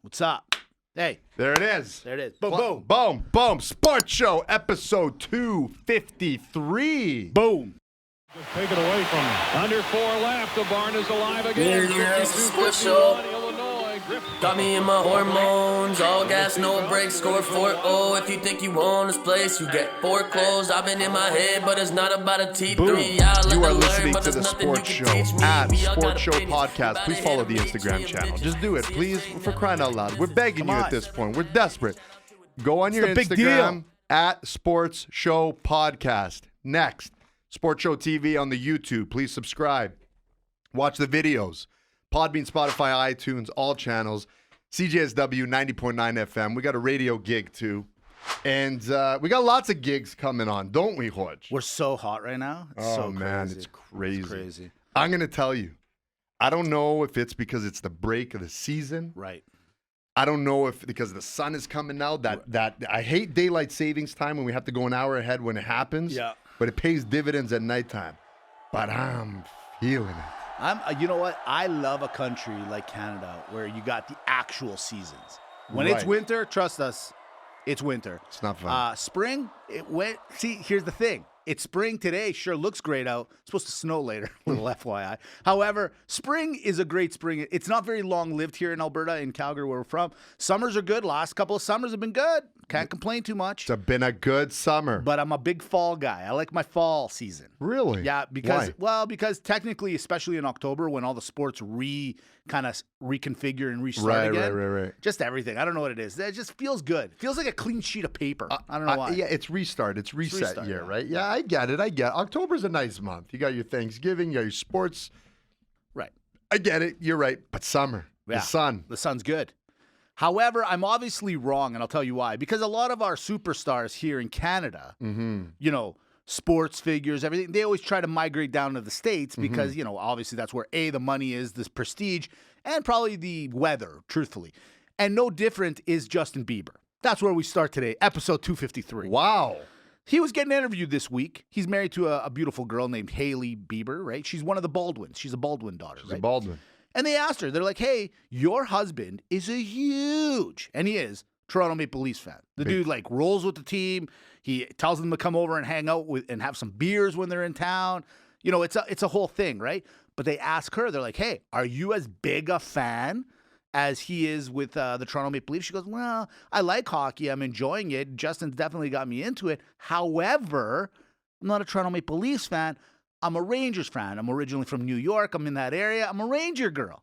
What's up? Hey. There it is. There it is. Boom, boom. Boom, boom. Sports Show, episode 253. Boom. Just take it away from him. Under 4 left. The barn is alive again. Yeah, it's a sports show. Got me in my hormones, all gas, no brakes, score 4-0. If you think you own this place, you get foreclosed. I've been in my head, but it's not about a T3. Boom. You are listening to the Sports Show at Sports Show Podcast. Please follow the Instagram channel. Just do it, please, for crying out loud. We're begging you at this point. We're desperate. Go on your Instagram at Sports Show Podcast. Next, Sports Show TV on the YouTube. Please subscribe. Watch the videos. Podbean, Spotify, iTunes, all channels. CJSW 90.9 FM. We got a radio gig, too. And we got lots of gigs coming on, don't we, Hodge? We're so hot right now. It's so man, crazy. it's crazy. It's crazy. I'm going to tell you, I don't know if it's because it's the break of the season. Right. I don't know if because the sun is coming out. That I hate daylight savings time when we have to go an hour ahead when it happens. Yeah. But it pays dividends at nighttime. But I'm feeling it. You know what? I love a country like Canada where you got the actual seasons. When it's winter, trust us, it's winter. It's not fun. Spring, it went. See, here's the thing. It's spring today. Sure looks great out. It's supposed to snow later. Little FYI. However, spring is a great spring. It's not very long lived here in Alberta, in Calgary, where we're from. Summers are good. Last couple of summers have been good. Can't complain too much. It's been a good summer. But I'm a big fall guy. I like my fall season. Really? Yeah, because Why? Because technically, especially in October, when all the sports kind of reconfigure and restart again. Right. Just everything. I don't know what it is. It just feels good. Feels like a clean sheet of paper. I don't know why. Yeah, it's restart. It's reset year, yeah. right? Yeah, I get it. October's a nice month. You got your Thanksgiving, you got your sports. Right. I get it. You're right. But summer, the sun. The sun's good. However, I'm obviously wrong, and I'll tell you why. Because a lot of our superstars here in Canada, sports figures, everything, they always try to migrate down to the States because, obviously that's where, A, the money is, this prestige, and probably the weather, truthfully. And no different is Justin Bieber. That's where we start today, episode 253. Wow. He was getting interviewed this week. He's married to a beautiful girl named Hailey Bieber, right? She's one of the Baldwins. She's a Baldwin daughter, She's a Baldwin. And they asked her, they're like, hey, your husband is a huge, and he is, Toronto Maple Leafs fan. The dude rolls with the team. He tells them to come over and hang out with and have some beers when they're in town. It's a whole thing, right? But they ask her, they're like, hey, are you as big a fan as he is with the Toronto Maple Leafs? She goes, well, I like hockey. I'm enjoying it. Justin's definitely got me into it. However, I'm not a Toronto Maple Leafs fan. I'm a Rangers fan. I'm originally from New York. I'm in that area. I'm a Ranger girl.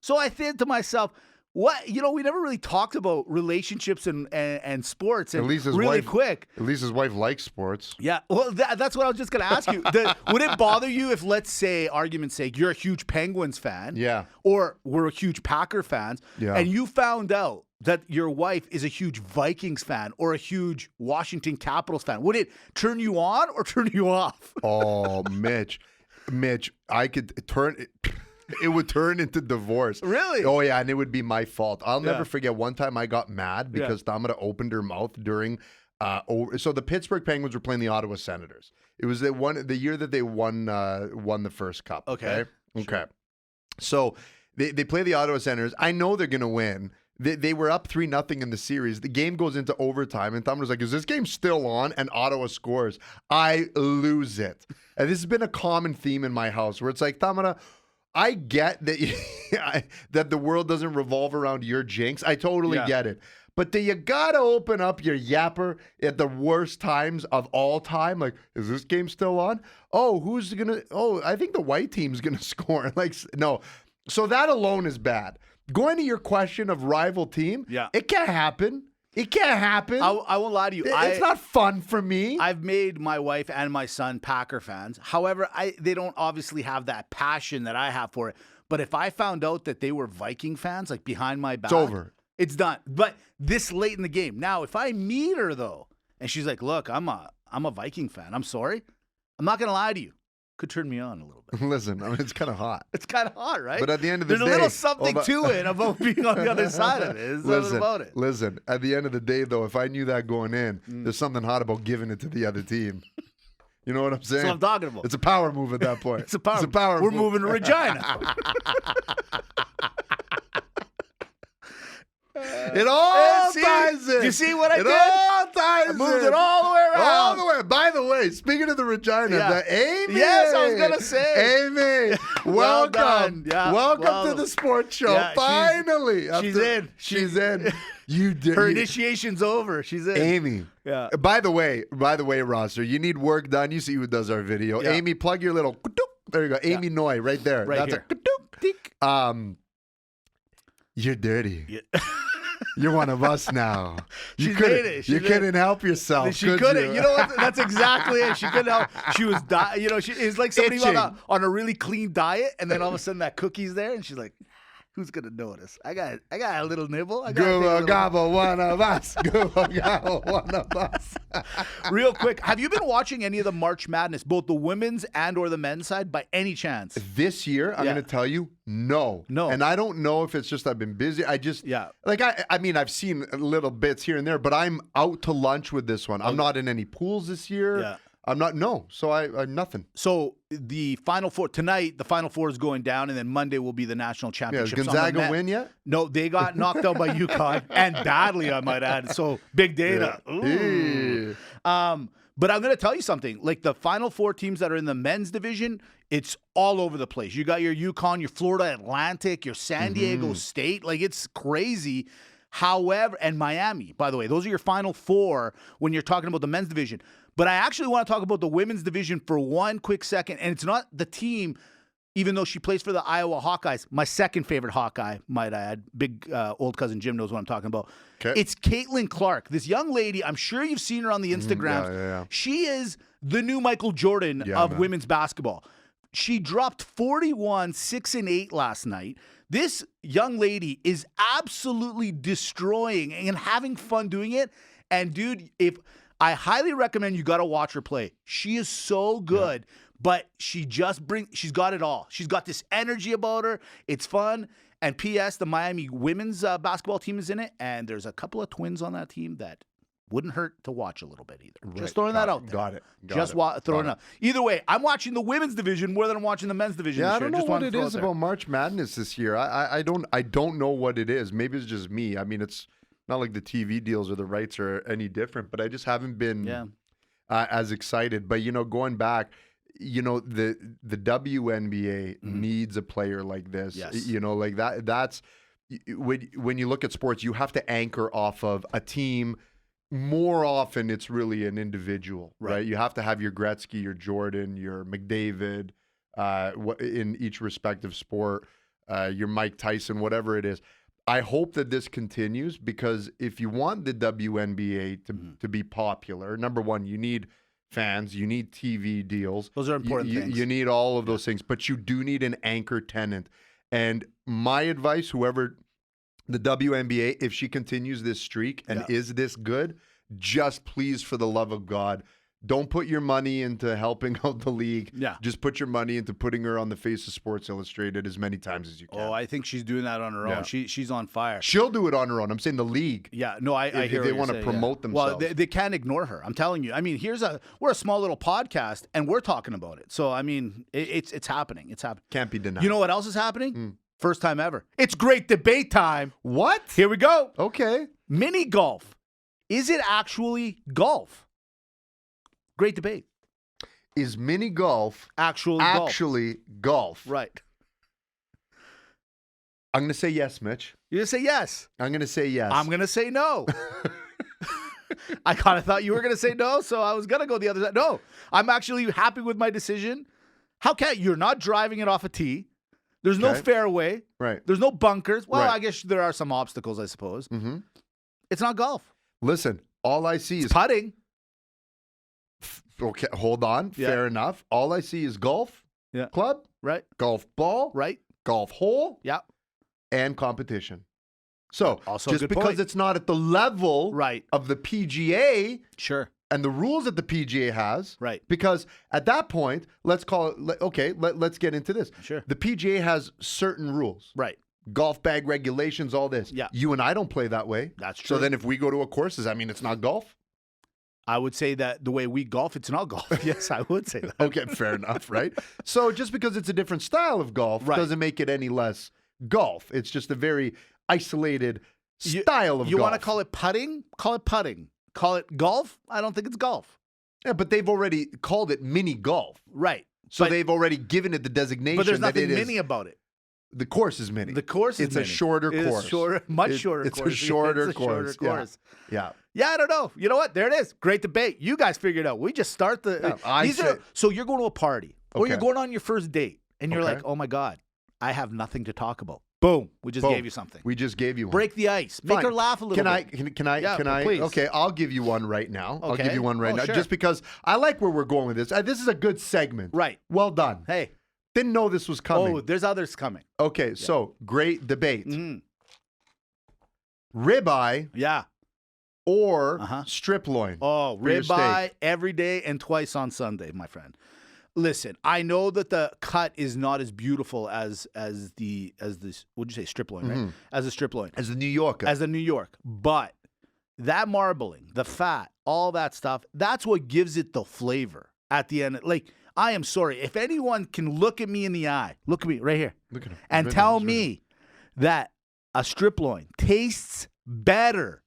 So I think to myself, what, we never really talked about relationships and sports. And quick. At least his wife likes sports. Yeah. Well, that's what I was just going to ask you. Would it bother you if, let's say, argument's sake, you're a huge Penguins fan? Yeah. Or we're a huge Packer fans. Yeah. And you found out that your wife is a huge Vikings fan or a huge Washington Capitals fan. Would it turn you on or turn you off? Oh, Mitch, I could turn it. It would turn into divorce. Really? Oh, yeah, and it would be my fault. I'll never forget one time I got mad because Tamara opened her mouth during so the Pittsburgh Penguins were playing the Ottawa Senators. It was the year that they won the first cup. Okay. Sure. So they play the Ottawa Senators. I know they're going to win. They were up 3-0 in the series. The game goes into overtime, and Tamara's like, is this game still on? And Ottawa scores. I lose it. And this has been a common theme in my house where it's like, Tamara, I get that that the world doesn't revolve around your jinx. I totally get it. But do you got to open up your yapper at the worst times of all time? Like, is this game still on? Oh, who's going to – oh, I think the white team's going to score. No. So that alone is bad. Going to your question of rival team, it can't happen. It can't happen. I won't lie to you. It's not fun for me. I've made my wife and my son Packer fans. However, they don't obviously have that passion that I have for it. But if I found out that they were Viking fans, like behind my back, it's over. It's done. But this late in the game. Now, if I meet her though, and she's like, "Look, I'm a Viking fan. I'm sorry. I'm not gonna lie to you. Could turn me on a little bit." Listen, it's kind of hot. It's kind of hot, right? But at the end of the day, there's a little something to it about being on the other side of it. There's something about it. Listen, at the end of the day, though, if I knew that going in, there's something hot about giving it to the other team. You know what I'm saying? That's what I'm talking about. It's a power move at that point. It's a power move. We're moving to Regina. It all See? ties in. You see what I it did? all ties I moved in. it all the way around. All the way. By the way, speaking of the Regina, Yeah. the Amy. Yes, I was gonna say. Amy, Well welcome. done. Yeah, welcome well- to the sports show. Yeah, Finally. she's in. She's in. You did. Her you- initiation's over. She's in. Amy. Yeah. By the way, roster, you need work done. You see who does our video. Yeah. Amy, plug your little. There you go. Amy Noy, right there. Right That's here. a. You're dirty. Yeah. You're one of us now. You She's couldn't. made it. She You made couldn't help yourself. She could couldn't. You? You know what? That's exactly it. She couldn't help. She was dying. You know, it's like somebody on a really clean diet, and then all of a sudden that cookie's there, and she's like, "Who's gonna notice? I got a little nibble. I got Gobble gobble, one of us. Gobble gobble, one of us. Real quick, have you been watching any of the March Madness, both the women's and or the men's side, by any chance? This year, I'm Yeah. going to tell you, no. No. And I don't know if it's just I've been busy. Yeah. Like, I mean, I've seen little bits here and there, but I'm out to lunch with this one. I'm not in any pools this year. Yeah. I'm not, no. So I'm nothing. So the Final Four tonight, the Final Four is going down, and then Monday will be the national Yeah, championship. does Gonzaga win yet? No, they got knocked out by UConn, and badly, I might add. So big data. Yeah. Ooh. But I'm going to tell you something. Like the Final Four teams that are in the men's division, it's all over the place. You got your UConn, your Florida Atlantic, your San Diego State. Like it's crazy. However, and Miami, by the way, those are your Final Four when you're talking about the men's division. But I actually want to talk about the women's division for one quick second. And it's not the team, even though she plays for the Iowa Hawkeyes, my second favorite Hawkeye, might I add. Big old cousin Jim knows what I'm talking about. Okay. It's Caitlin Clark, this young lady. I'm sure you've seen her on the Instagram. yeah. She is the new Michael Jordan Yeah, of man. women's basketball. She dropped 41, 6 and 8 last night. This young lady is absolutely destroying and having fun doing it. And dude, if I highly recommend you got to watch her play. She is so good, but she's got it all. She's got this energy about her. It's fun. And P.S., the Miami women's basketball team is in it, and there's a couple of twins on that team that wouldn't hurt to watch a little bit either. Right. Just throwing that out there. Got it. Throwing it out. Either way, I'm watching the women's division more than I'm watching the men's division. Yeah, this I don't year. know Just what wanted it to throw is it there. about March Madness this year. I don't know what it is. Maybe it's just me. I mean, it's not like the TV deals or the rights are any different, but I just haven't been as excited. But going back, the WNBA needs a player like this. Yes. Like that. That's when you look at sports, you have to anchor off of a team. More often, it's really an individual, right? You have to have your Gretzky, your Jordan, your McDavid, in each respective sport, your Mike Tyson, whatever it is. I hope that this continues because if you want the WNBA to be popular, number one, you need fans, you need TV deals. Those are important things. You need all of those things, but you do need an anchor tenant. And my advice, whoever the WNBA, if she continues this streak and is this good, just please, for the love of God, don't put your money into helping out the league. Yeah. Just put your money into putting her on the face of Sports Illustrated as many times as you can. Oh, I think she's doing that on her own. She's on fire. She'll do it on her own. I'm saying the league. Yeah, no, I If hear they what wanna you're saying, promote themselves. Well, they can't ignore her. I'm telling you. I mean, we're a small little podcast, and we're talking about it. So, I mean, it's happening. It's happening. Can't be denied. You know what else is happening? First time ever. It's great debate time. What? Here we go. Okay. Mini golf. Is it actually golf? Great debate. Is mini golf Actually golf? Right. I'm going to say yes, Mitch. You're going to say yes. I'm going to say yes. I'm going to say no. I kind of thought you were going to say no, so I was going to go the other side. No, I'm actually happy with my decision. You're not driving it off a tee. There's no Okay. fairway. Right. There's no bunkers. Well, Right. I guess there are some obstacles, I suppose. Mm-hmm. It's not golf. Listen, all I see It's is putting. okay. Hold on. Yeah. Fair enough. All I see is golf club, Right. golf ball, Right. golf hole, Yeah. and competition. So Also a just good because point. it's not at the level Right. of the PGA Sure. and the rules that the PGA has, Right. because at that point, let's call it, okay, let's get into this. Sure. The PGA has certain rules. Right. Golf bag regulations, all this. Yeah. You and I don't play that way. That's true. So then if we go to a course, does that mean it's not golf? I would say that the way we golf, it's not golf. Yes, I would say that. Okay, fair enough, right? So just because it's a different style of golf Right. doesn't make it any less golf. It's just a very isolated style of golf. You want to call it putting? Call it putting. Call it golf? I don't think it's golf. Yeah, but they've already called it mini golf. Right. So they've already given it the designation. But there's that nothing it mini about it. The course is mini. The course is it's mini. a shorter course. It's shorter, much shorter it's course. a shorter It's a shorter course. course. Yeah. Yeah, I don't know. You know what? There it is. Great debate. You guys figured out. We just start the. So you're going to a party, or you're going on your first date, and you're like, "Oh my God, I have nothing to talk about." Boom. We just gave you something. We just gave you one. Break the ice. Make her laugh a little bit. Can I? Please. Okay, I'll give you one right now. I'll give you one right now. Sure. Just because I like where we're going with this. This is a good segment. Right. Well done. Hey. Didn't know this was coming. Oh, there's others coming. Okay, so great debate. Mm. Ribeye. Yeah. Or strip loin. Oh, ribeye every day and twice on Sunday, my friend. Listen, I know that the cut is not as beautiful as the what'd you say, strip loin, right? As a strip loin. As the New Yorker. As the New York. But that marbling, the fat, all that stuff, that's what gives it the flavor at the end. Like, I am sorry. If anyone can look at me in the eye, look at me right here, look at him, and tell me that a strip loin tastes better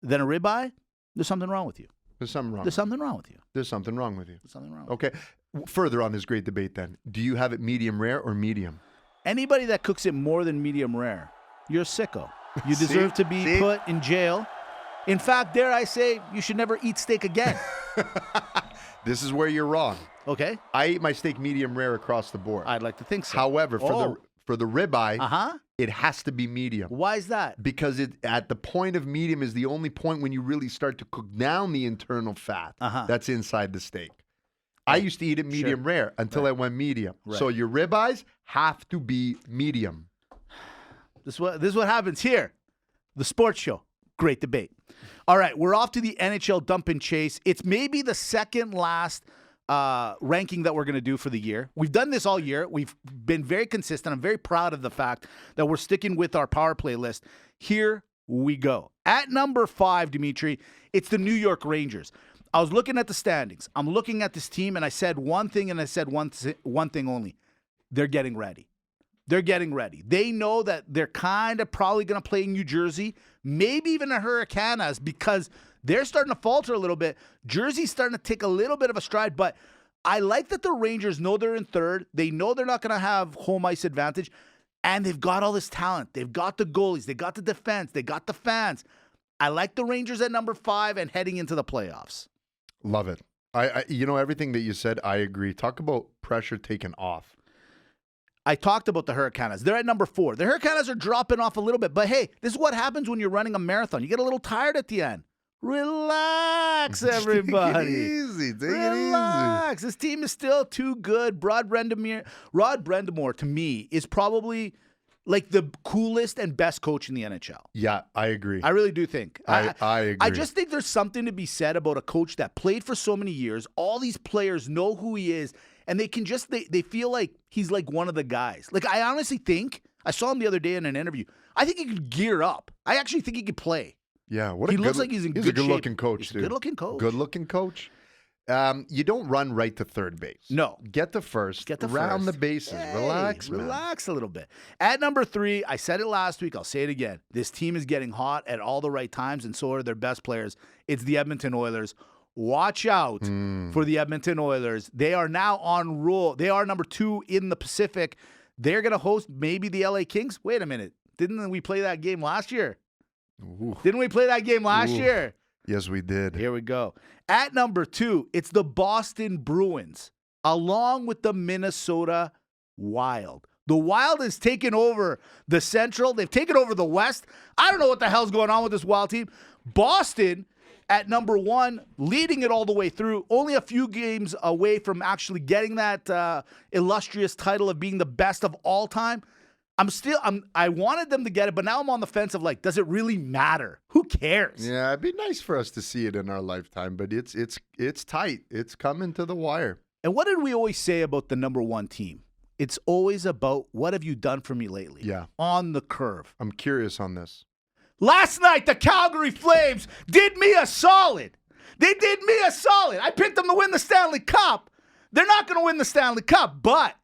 than a ribeye, there's something wrong with you. There's something wrong. There's something wrong with you. There's something wrong with you. There's something wrong. Okay. Further on this great debate then, do you have it medium rare or medium? Anybody that cooks it more than medium rare, you're a sicko. You deserve to be put in jail. In fact, dare I say, you should never eat steak again. This is where you're wrong. Okay. I eat my steak medium rare across the board. I'd like to think so. However, for the ribeye, it has to be medium. Why is that? Because at the point of medium is the only point when you really start to cook down the internal fat that's inside the steak. I used to eat it medium rare until I went medium. Right. So your ribeyes have to be medium. This is what happens here. The sports show. Great debate. All right, we're off to the NHL dump and chase. It's maybe the second last ranking that we're going to do for the year. We've done this all year. We've been very consistent. I'm very proud of the fact that we're sticking with our power play list. Here we go. At number 5, Dimitri, it's the New York Rangers. I was looking at the standings. I'm looking at this team, and I said one thing, and I said one thing only. They're getting ready. They're getting ready. They know that they're kind of probably going to play in New Jersey, maybe even the Hurricanes, because they're starting to falter a little bit. Jersey's starting to take a little bit of a stride, but I like that the Rangers know they're in third. They know they're not going to have home ice advantage, and they've got all this talent. They've got the goalies. They got the defense. They got the fans. I like the Rangers at number 5 and heading into the playoffs. Love it. I everything that you said, I agree. Talk about pressure taken off. I talked about the Hurricanes. They're at number 4. The Hurricanes are dropping off a little bit, but hey, this is what happens when you're running a marathon. You get a little tired at the end. Relax, everybody. Take it easy. Relax. This team is still too good. Rod Brind'Amour, to me, is probably like the coolest and best coach in the NHL. Yeah, I agree. I really do think. I agree. I just think there's something to be said about a coach that played for so many years. All these players know who he is, and they can just they feel like he's like one of the guys. Like, I honestly think, I saw him the other day in an interview, I think he could gear up. I actually think he could play. Yeah, he looks like he's in good shape. He's a good-looking coach, he's dude. a good-looking coach. Good-looking coach. You don't run right to third base. No. Get to first. Get to round first. the bases. Hey, relax, man. Relax a little bit. At number 3, I said it last week. I'll say it again. This team is getting hot at all the right times, and so are their best players. It's the Edmonton Oilers. Watch out for the Edmonton Oilers. They are now on roll. They are number 2 in the Pacific. They're going to host maybe the LA Kings. Wait a minute. Didn't we play that game last year? Ooh. Didn't we play that game last year? Yes, we did. Here we go. At number 2, it's the Boston Bruins, along with the Minnesota Wild. The Wild has taken over the Central. They've taken over the West. I don't know what the hell's going on with this Wild team. Boston at number 1, leading it all the way through, only a few games away from actually getting that illustrious title of being the best of all time. I wanted them to get it, but now I'm on the fence of like, does it really matter? Who cares? Yeah, it'd be nice for us to see it in our lifetime, but it's tight. It's coming to the wire. And what did we always say about the number 1 team? It's always about, what have you done for me lately? Yeah. On the curve. I'm curious on this. Last night, the Calgary Flames did me a solid. They did me a solid. I picked them to win the Stanley Cup. They're not going to win the Stanley Cup, but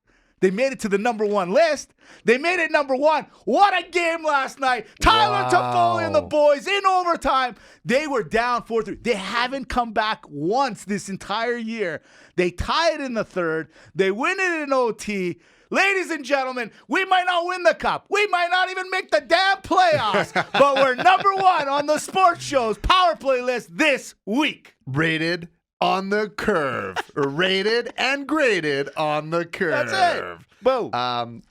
They made it to the number 1 list. They made it number 1. What a game last night. Tyler Toffoli and the boys in overtime. They were down 4-3. They haven't come back once this entire year. They tie it in the third. They win it in OT. Ladies and gentlemen, we might not win the cup. We might not even make the damn playoffs. But we're number 1 on the sports show's power play list this week. Rated on the curve. Rated and graded on the curve. That's it. Boom.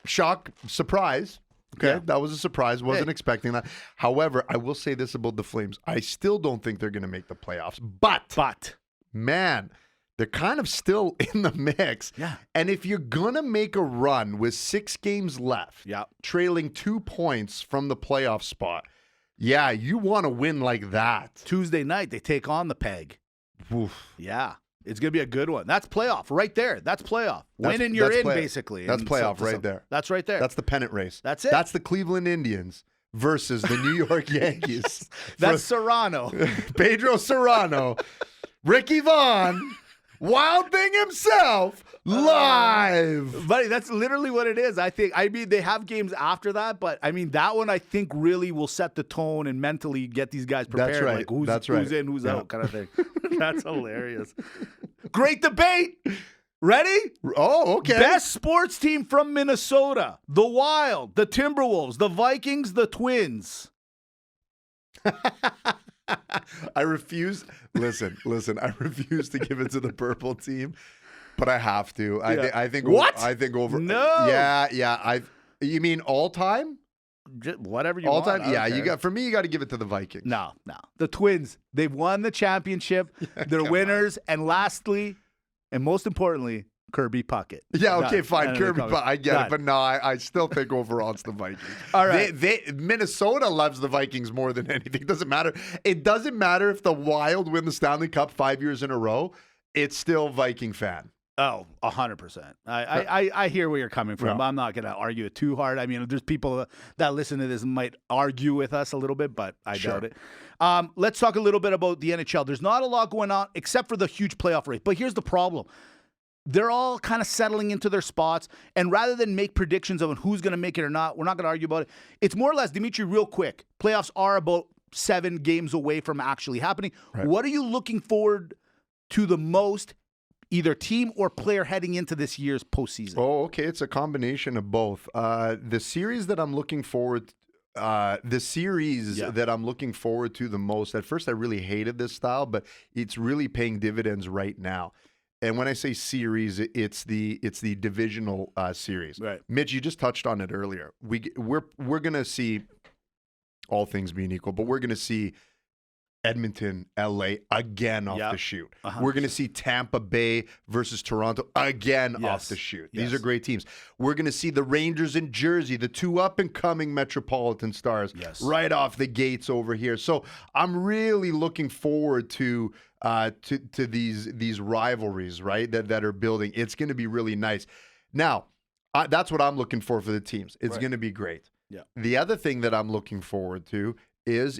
Shock, surprise. Okay, Yeah. that was a surprise. Wasn't expecting that. However, I will say this about the Flames. I still don't think they're going to make the playoffs. But, man, they're kind of still in the mix. Yeah. And if you're going to make a run with 6 games left, trailing 2 points from the playoff spot, yeah, you want to win like that. Tuesday night, they take on the Peg. Oof. Yeah. It's going to be a good one. That's playoff right there. That's playoff. Winning, you're in, basically. That's And playoff right there. That's right there. That's the pennant race. That's it. That's the Cleveland Indians versus the New York Yankees. That's Serrano. Pedro Serrano, Ricky Vaughn, Wild Thing himself, live. Buddy, that's literally what it is. I mean, they have games after that, but I mean, that one I think really will set the tone and mentally get these guys prepared. That's right. Like who's right. in, who's out kind of thing. That's hilarious. Great debate. Ready? Oh, okay. Best sports team from Minnesota. The Wild, the Timberwolves, the Vikings, the Twins. I refuse. Listen. I refuse to give it to the purple team, but I have to. I think. What? I think over. No. Yeah. You mean all time? Just whatever you All want. time. Yeah. You got. For me, you got to give it to the Vikings. No. The Twins. They've won the championship. They're winners. And lastly, and most importantly, Kirby Puckett. Yeah, okay, fine. Kirby, I get Done. it. But no, I still think overall it's the Vikings. All right. Minnesota loves the Vikings more than anything. It doesn't matter. It doesn't matter if the Wild win the Stanley Cup 5 years in a row. It's still Viking fan. Oh, 100%. I hear where you're coming from. Yeah. I'm not going to argue it too hard. I mean, there's people that listen to this might argue with us a little bit, but I doubt it. Let's talk a little bit about the NHL. There's not a lot going on except for the huge playoff race. But here's the problem. They're all kind of settling into their spots. And rather than make predictions of who's going to make it or not, we're not going to argue about it. It's more or less, Dimitri, real quick. Playoffs are about 7 games away from actually happening. Right. What are you looking forward to the most, either team or player heading into this year's postseason? Oh, okay. It's a combination of both. The series that I'm looking forward that I'm looking forward to the most, at first I really hated this style, but it's really paying dividends right now. And when I say series, it's the divisional series. Right. Mitch, you just touched on it earlier. We're gonna see, all things being equal, but we're gonna see Edmonton, LA again off the shoot. 100%. We're gonna see Tampa Bay versus Toronto again off the shoot. These are great teams. We're gonna see the Rangers in Jersey, the 2 up and coming Metropolitan Stars, right off the gates over here. So I'm really looking forward to these rivalries, right? That are building. It's going to be really nice. Now, that's what I'm looking for the teams. It's going to be great. Yeah. The other thing that I'm looking forward to is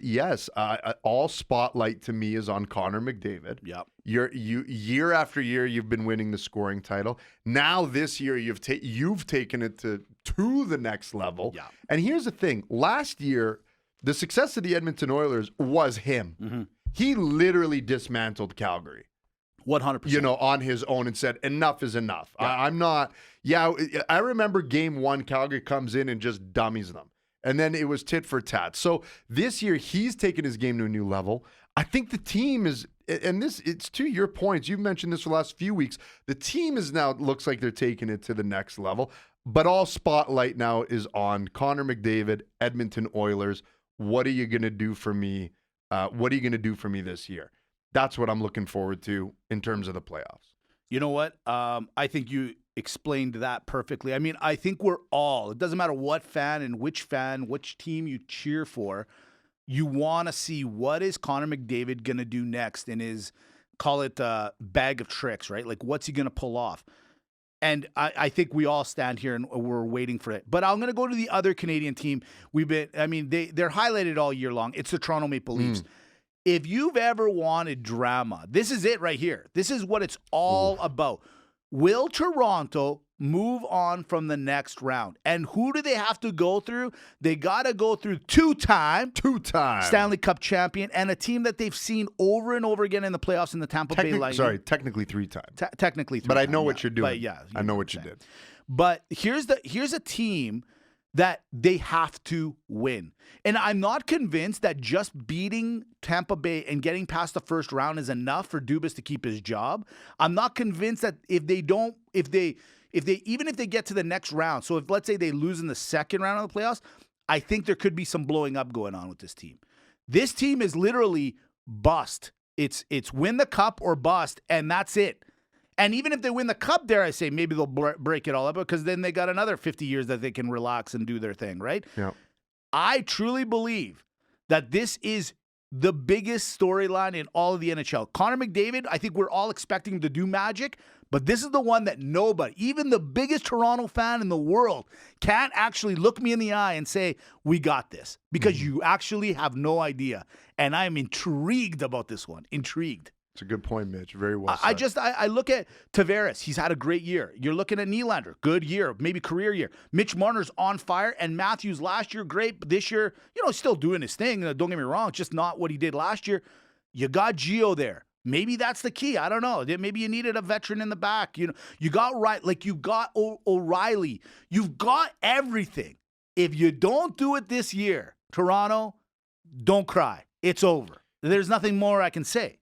all spotlight to me is on Connor McDavid. Yeah. Year after year you've been winning the scoring title. Now this year you've taken it to the next level. Yeah. And here's the thing: last year, the success of the Edmonton Oilers was him. Mm-hmm. He literally dismantled Calgary. 100%. On his own and said, enough is enough. Yeah. I remember game 1, Calgary comes in and just dummies them. And then it was tit for tat. So this year, he's taken his game to a new level. I think the team is, and it's to your points, you've mentioned this for the last few weeks, the team is now, looks like they're taking it to the next level. But all spotlight now is on Connor McDavid, Edmonton Oilers. What are you going to do for me? What are you going to do for me this year? That's what I'm looking forward to in terms of the playoffs. You know what? I think you explained that perfectly. I mean, I think it doesn't matter what fan, which team you cheer for, you want to see what is Connor McDavid going to do next in his, call it bag of tricks, right? Like, what's he going to pull off? And I think we all stand here and we're waiting for it. But I'm going to go to the other Canadian team. They're highlighted all year long. It's the Toronto Maple Leafs. If you've ever wanted drama, this is it right here. This is what it's all about. Will Toronto move on from the next round. And who do they have to go through? They got to go through two-time Stanley Cup champion and a team that they've seen over and over again in the playoffs in the Tampa Bay Lightning. Sorry, technically 3 times. Technically 3 But times. I know what you're doing. But yeah, I know what you did. But here's a team that they have to win. And I'm not convinced that just beating Tampa Bay and getting past the first round is enough for Dubas to keep his job. I'm not convinced that even if they get to the next round, so if let's say they lose in the second round of the playoffs, I think there could be some blowing up going on with this team. This team is literally bust. It's win the cup or bust, and that's it. And even if they win the cup, dare I say, maybe they'll break it all up because then they got another 50 years that they can relax and do their thing, right? Yeah. I truly believe that this is the biggest storyline in all of the NHL. Connor McDavid, I think we're all expecting him to do magic, but this is the one that nobody, even the biggest Toronto fan in the world, can't actually look me in the eye and say, we got this, because you actually have no idea. And I am intrigued about this one. Intrigued. It's a good point, Mitch. Very well said. I look at Tavares. He's had a great year. You're looking at Nylander. Good year. Maybe career year. Mitch Marner's on fire. And Matthews last year, great. But this year, still doing his thing. Don't get me wrong. Just not what he did last year. You got Gio there. Maybe that's the key. I don't know. Maybe you needed a veteran in the back. You got you got O'Reilly. You've got everything. If you don't do it this year, Toronto, don't cry. It's over. There's nothing more I can say.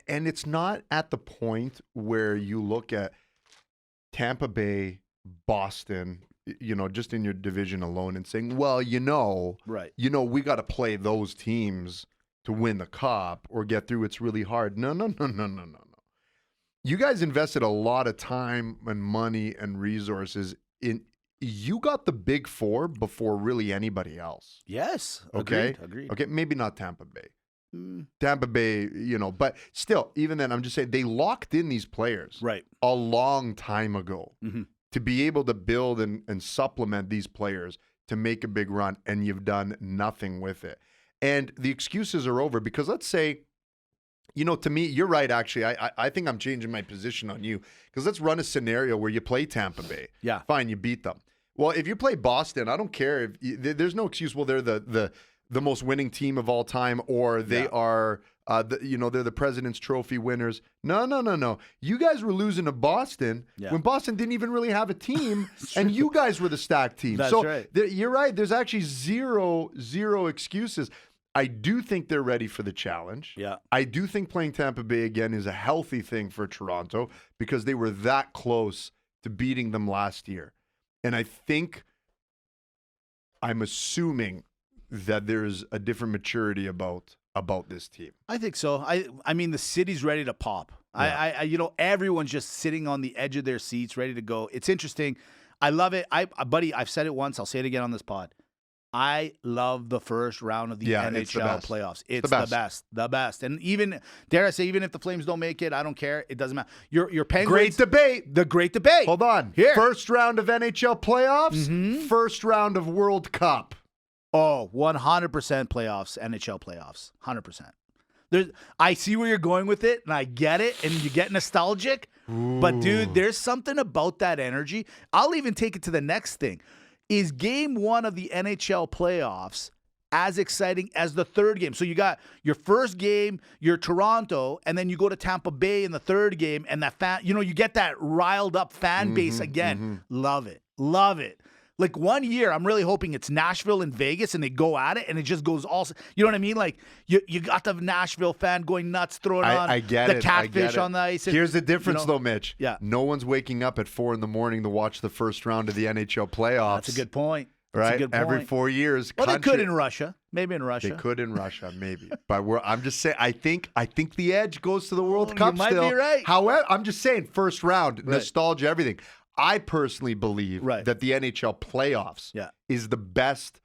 And it's not at the point where you look at Tampa Bay, Boston, just in your division alone and saying, well, right. We got to play those teams to win the cup or get through. It's really hard. No. You guys invested a lot of time and money and resources in. You got the big four before really anybody else. Yes. Okay. Agreed. Okay. Maybe not Tampa Bay. Tampa Bay, but still, even then, I'm just saying they locked in these players right a long time ago to be able to build and supplement these players to make a big run, and you've done nothing with it. And the excuses are over because let's say, to me, you're right, actually. I think I'm changing my position on you because let's run a scenario where you play Tampa Bay. Yeah. Fine, you beat them. Well, if you play Boston, I don't care. There's no excuse. Well, they're the most winning team of all time, or they are, they're the President's Trophy winners. No. You guys were losing to Boston when Boston didn't even really have a team, and you guys were the stacked team. That's so right. You're right. There's actually zero excuses. I do think they're ready for the challenge. Yeah. I do think playing Tampa Bay again is a healthy thing for Toronto because they were that close to beating them last year. And I think, I'm assuming that there's a different maturity about this team. I think so. I mean, the city's ready to pop. Yeah. Everyone's just sitting on the edge of their seats, ready to go. It's interesting. I love it. Buddy, I've said it once. I'll say it again on this pod. I love the first round of the NHL playoffs. It's the best. And even, dare I say, even if the Flames don't make it, I don't care. It doesn't matter. Your Penguins. Great debate. The great debate. Hold on. Here. First round of NHL playoffs, first round of World Cup. Oh, 100% playoffs, NHL playoffs. 100%. I see where you're going with it, and I get it, and you get nostalgic. Ooh. But, dude, there's something about that energy. I'll even take it to the next thing. Is game one of the NHL playoffs as exciting as the third game? So you got your first game, you're Toronto, and then you go to Tampa Bay in the third game, and that fan, you get that riled up fan base again. Love it. Love it. Like 1 year, I'm really hoping it's Nashville and Vegas, and they go at it, and it just goes all. You know what I mean? Like you got the Nashville fan going nuts, throwing on the catfish on the ice. Here's the difference, though, Mitch. Yeah, no one's waking up at 4 a.m. to watch the first round of the NHL playoffs. That's a good point. Right, every 4 years. Well, they could in Russia. Maybe in Russia. They could in Russia, maybe. But I'm just saying. I think the edge goes to the World Cup. You might be right. However, I'm just saying, first round, nostalgia, everything. I personally believe that the NHL playoffs is the best,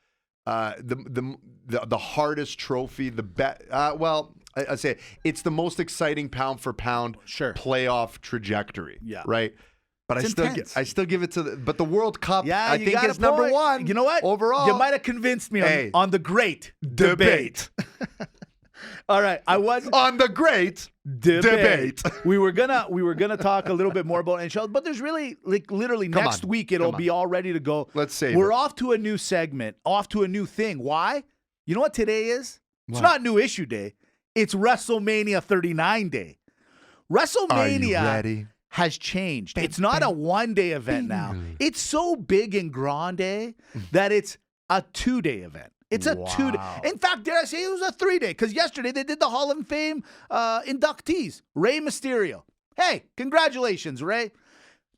the hardest trophy, the best. I say it's the most exciting pound for pound playoff trajectory. Yeah, right. But I still give it to the World Cup. Yeah, I think is number one. You know what? Overall, you might have convinced me on the great debate. All right. I was On the great debate. we were gonna talk a little bit more about NHL, but there's really like literally Come next on. week it'll Come be all ready to go. Let's save We're it. off to a new segment, off to a new thing. Why? You know what today is? It's What? not new issue day. It's WrestleMania 39 day. Are you WrestleMania ready? has changed. It's not a one-day event now. It's so big and grande that it's a 2-day event. It's a 2-day. Wow. In fact, dare I say it was a 3-day? Because yesterday they did the Hall of Fame inductees. Rey Mysterio. Hey, congratulations, Rey.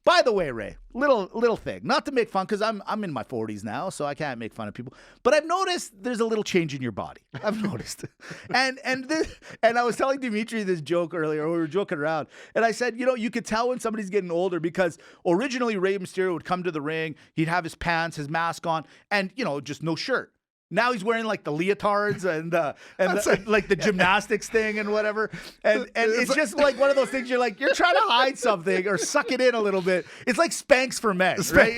By the way, Ray, little thing, not to make fun, because I'm in my 40s now, so I can't make fun of people. But I've noticed there's a little change in your body. I've noticed, and I was telling Dimitri this joke earlier. We were joking around, and I said, you could tell when somebody's getting older because originally Rey Mysterio would come to the ring, he'd have his pants, his mask on, and just no shirt. Now he's wearing like the leotards and like the gymnastics thing and whatever. And it's just like one of those things you're trying to hide something or suck it in a little bit. It's like Spanx for men, right?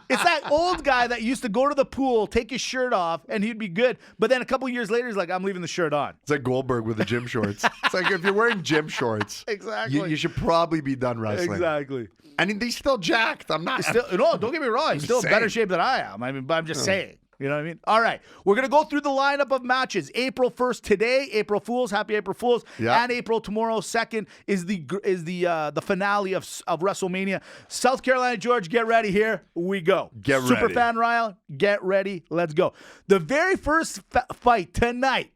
It's that old guy that used to go to the pool, take his shirt off, and he'd be good. But then a couple years later, he's like, I'm leaving the shirt on. It's like Goldberg with the gym shorts. It's like if you're wearing gym shorts, Exactly. you should probably be done wrestling. Exactly. I mean, he's still jacked. I'm not. No, don't get me wrong. He's still in better shape than I am. I mean, but I'm just saying. You know what I mean? All right. We're going to go through the lineup of matches. April 1st today, April Fools, happy April Fools. Yeah. And April tomorrow 2nd is the finale of WrestleMania. South Carolina, George, get ready. Here we go. Get ready. Superfan Ryle, get ready. Let's go. The very first fight tonight,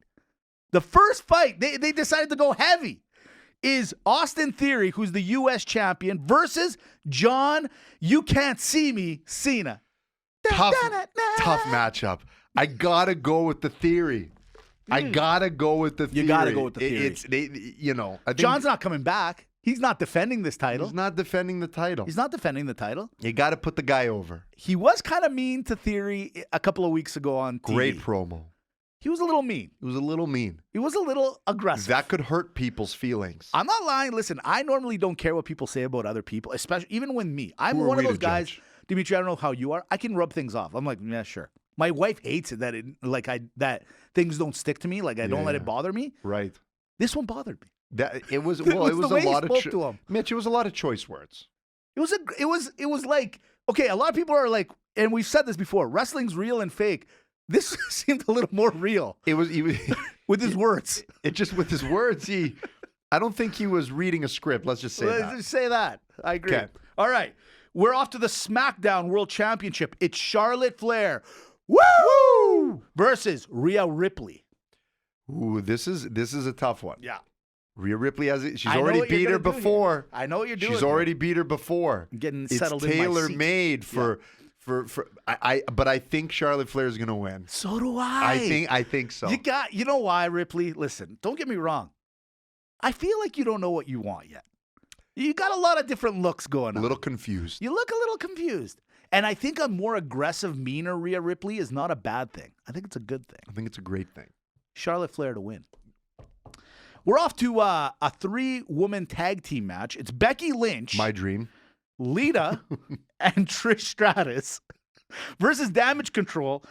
the first fight, they decided to go heavy, is Austin Theory, who's the U.S. champion, versus John, you can't see me, Cena. Tough matchup. I gotta go with the Theory. I gotta go with the Theory. You gotta go with the Theory. I think John's not coming back. He's not defending this title. he's not defending the title. He's not defending the title. You gotta put the guy over. He was kind of mean to Theory a couple of weeks ago on TV. Great promo. He was a little mean. It was a little mean. He was a little aggressive. That could hurt people's feelings. I'm not lying. Listen, I normally don't care what people say about other people, especially even when me. I'm Who are one of we those to guys. judge? Dimitri, I don't know how you are. I can rub things off. I'm like, yeah, sure. My wife hates it that things don't stick to me. Like I don't let it bother me. Right. This one bothered me. It was It was the a way he lot spoke of to him. Mitch. It was a lot of choice words. It was like, okay, a lot of people are like, and we've said this before, wrestling's real and fake. This seemed a little more real He was with his words. it just with his words. I don't think he was reading a script. Let's just say Let's that. just say that. I agree. Okay. All right. We're off to the SmackDown World Championship. It's Charlotte Flair. Woo! Versus Rhea Ripley. Ooh, this is a tough one. Yeah. Rhea Ripley she's I know already what you're beat her gonna do before. here. I know what you're doing. She's here. already beat her before. Getting It's settled in my seat. tailor-made for but I think Charlotte Flair is going to win. So do I. I think so. You know why, Ripley? Listen, don't get me wrong. I feel like you don't know what you want yet. You got a lot of different looks going on. A little confused. You look a little confused. And I think a more aggressive, meaner Rhea Ripley is not a bad thing. I think it's a good thing. I think it's a great thing. Charlotte Flair to win. We're off to a 3-woman tag team match. It's Becky Lynch, My dream. Lita, and Trish Stratus versus Damage Control.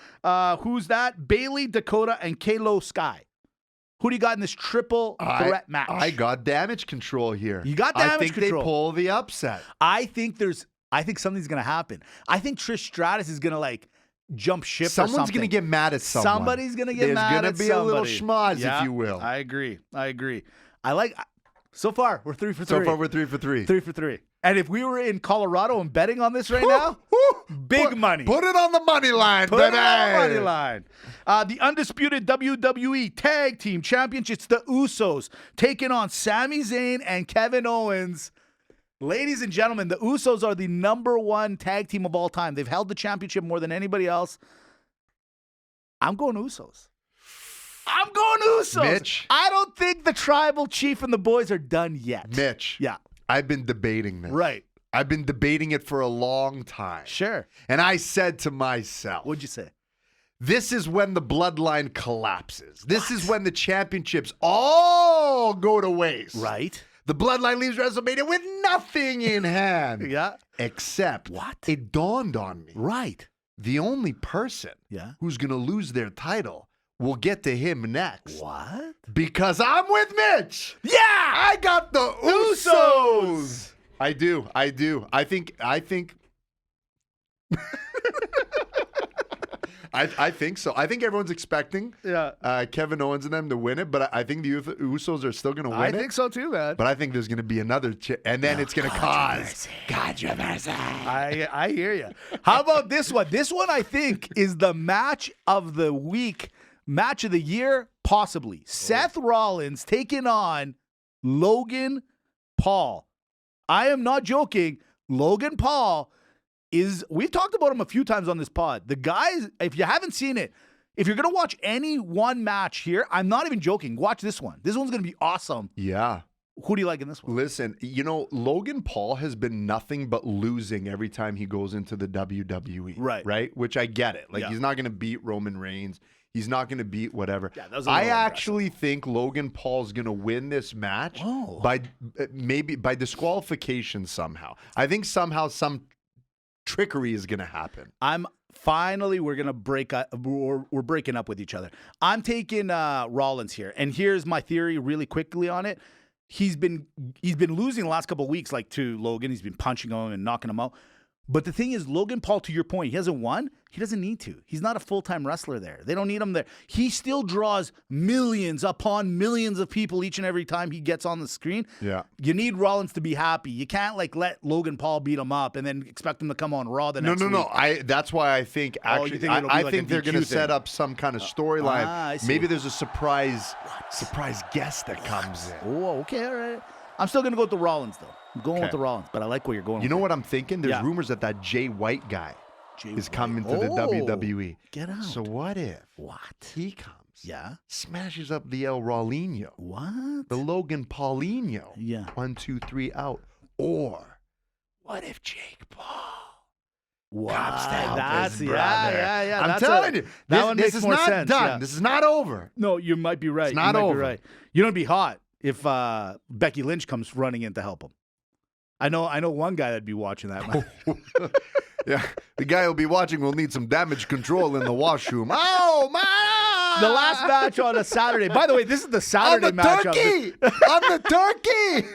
Who's that? Bailey, Dakota, and Kalo Sky. Who do you got in this triple threat match? I got Damage Control here. You got Damage I think Control. they pull the upset. I think something's gonna happen. I think Trish Stratus is gonna like jump ship. Someone's going to get mad at someone. Somebody's gonna get There's mad gonna at be somebody. a little schmoz, Yeah, if you will. I agree. I like. So far, we're 3 for 3. So far, we're 3 for 3. 3 for 3. And if we were in Colorado and betting on this right now, big money. Put it on the money line, Put baby. it on the money line. The undisputed WWE Tag Team Champions, it's the Usos taking on Sami Zayn and Kevin Owens. Ladies and gentlemen, the Usos are the #1 tag team of all time. They've held the championship more than anybody else. I'm going Usos. I'm going Usos. Mitch. I don't think the tribal chief and the boys are done yet. Mitch. Yeah. I've been debating this. Right. I've been debating it for a long time. Sure. And I said to myself, What'd you say? this is when the bloodline collapses. This is when the championships all go to waste. Right. The bloodline leaves WrestleMania with nothing in hand. Yeah. Except What? it dawned on me. Right. The only person Yeah. who's going to lose their title We'll get to him next. What? Because I'm with Mitch. Yeah! I got the Usos. I do. I think I think so. I think everyone's expecting Kevin Owens and them to win it, but I think the Usos are still going to win it. I think so too, man. But I think there's going to be another and then it's going to cause controversy. I hear you. How about this one? This one I think is the match of the week, match of the year, possibly. Seth Rollins taking on Logan Paul. I am not joking. Logan Paul we've talked about him a few times on this pod. The guys, if you haven't seen it, if you're going to watch any one match here, I'm not even joking. Watch this one. This one's going to be awesome. Yeah. Who do you like in this one? Listen, Logan Paul has been nothing but losing every time he goes into the WWE. Right? Which I get it. Like, he's not going to beat Roman Reigns. He's not going to beat whatever. Yeah, I actually think Logan Paul's going to win this match by disqualification somehow. I think somehow some trickery is going to happen. We're going to break up. We're breaking up with each other. I'm taking Rollins here. And here's my theory really quickly on it. He's been losing the last couple of weeks, like to Logan. He's been punching him and knocking him out. But the thing is, Logan Paul, to your point, he hasn't won. He doesn't need to. He's not a full-time wrestler there. They don't need him there. He still draws millions upon millions of people each and every time he gets on the screen. Yeah. You need Rollins to be happy. You can't let Logan Paul beat him up and then expect him to come on Raw the next week. No. That's why I think actually I think they're going to set up some kind of storyline. Maybe there's a surprise guest that comes in. Oh, okay, all right. I'm still going to go with the Rollins though. I'm going with the Rollins, but I like where you're going. You know what I'm thinking? There's rumors that Jay White guy is coming to the WWE. Get out. So what if he comes? Yeah. Smashes up the El Rawlino. What? The Logan Paulino. Yeah. 1, 2, 3 out. Or what if Jake Paul comes to help his brother? Yeah. I'm telling you, this is not sense. done. Yeah. This is not over. No, you might be right. It's not over. Be right. You know, it'd be hot if Becky Lynch comes running in to help him. I know one guy that'd be watching that match. Yeah, the guy who'll be watching will need some damage control in the washroom. Oh, my! The last match on a Saturday. By the way, this is the Saturday match. I'm the turkey!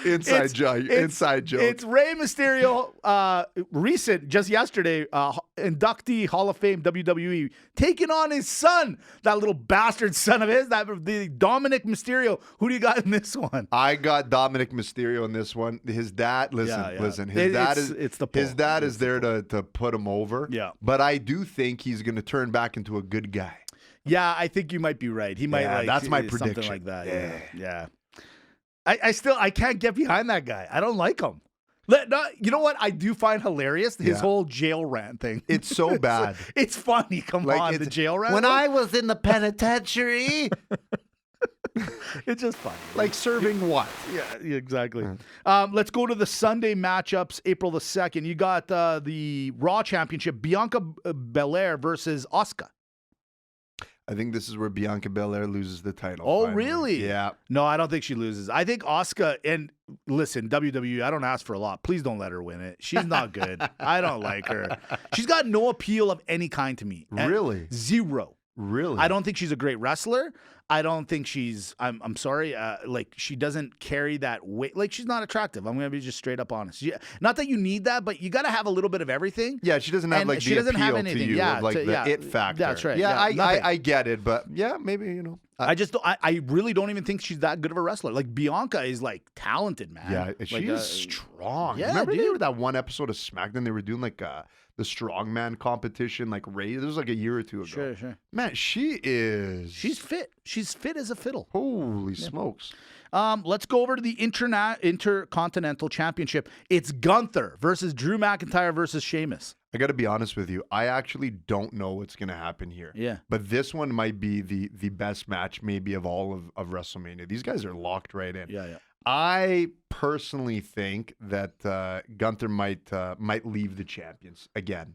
Inside joke. It's Rey Mysterio, recent, just yesterday, inductee Hall of Fame WWE, taking on his son, that little bastard son of his, the Dominic Mysterio. Who do you got in this one? I got Dominic Mysterio in this one. His dad, listen. His dad is there to put him over. Yeah. But I do think he's going to turn back into a good guy. Yeah, I think you might be right. He might that's my prediction. Something like that. Yeah. I can't get behind that guy. I don't like him. You know what I do find hilarious? His whole jail rant thing. It's so bad. It's funny. Come on, the jail rant. When I was in the penitentiary. It's just funny. Like serving what? Yeah, exactly. Let's go to the Sunday matchups, April the 2nd. You got the Raw Championship, Bianca Belair versus Asuka. I think this is where Bianca Belair loses the title. Oh, finally. Really? Yeah. No, I don't think she loses. I think Asuka, and listen, WWE, I don't ask for a lot. Please don't let her win it. She's not good. I don't like her. She's got no appeal of any kind to me. Really? Zero. Really? I don't think she's a great wrestler. I don't think she's, I'm sorry, she doesn't carry that weight. Like, she's not attractive. I'm going to be just straight up honest. Not that you need that, but you got to have a little bit of everything. Yeah, she doesn't have, she doesn't have anything. To you of, the it factor. That's right. Yeah, I get it, but maybe, I really don't even think she's that good of a wrestler. Like, Bianca is, talented, man. Yeah, she is strong. Yeah, remember they were that one episode of SmackDown, they were doing, the strongman competition, Ray. This was a year or two ago. Sure. Man, she's fit. She's fit as a fiddle. Holy smokes. Let's go over to the Intercontinental Championship. It's Gunther versus Drew McIntyre versus Sheamus. I got to be honest with you. I actually don't know what's going to happen here. Yeah. But this one might be the best match maybe of all of WrestleMania. These guys are locked right in. Yeah. I personally think that Gunther might leave the champions again.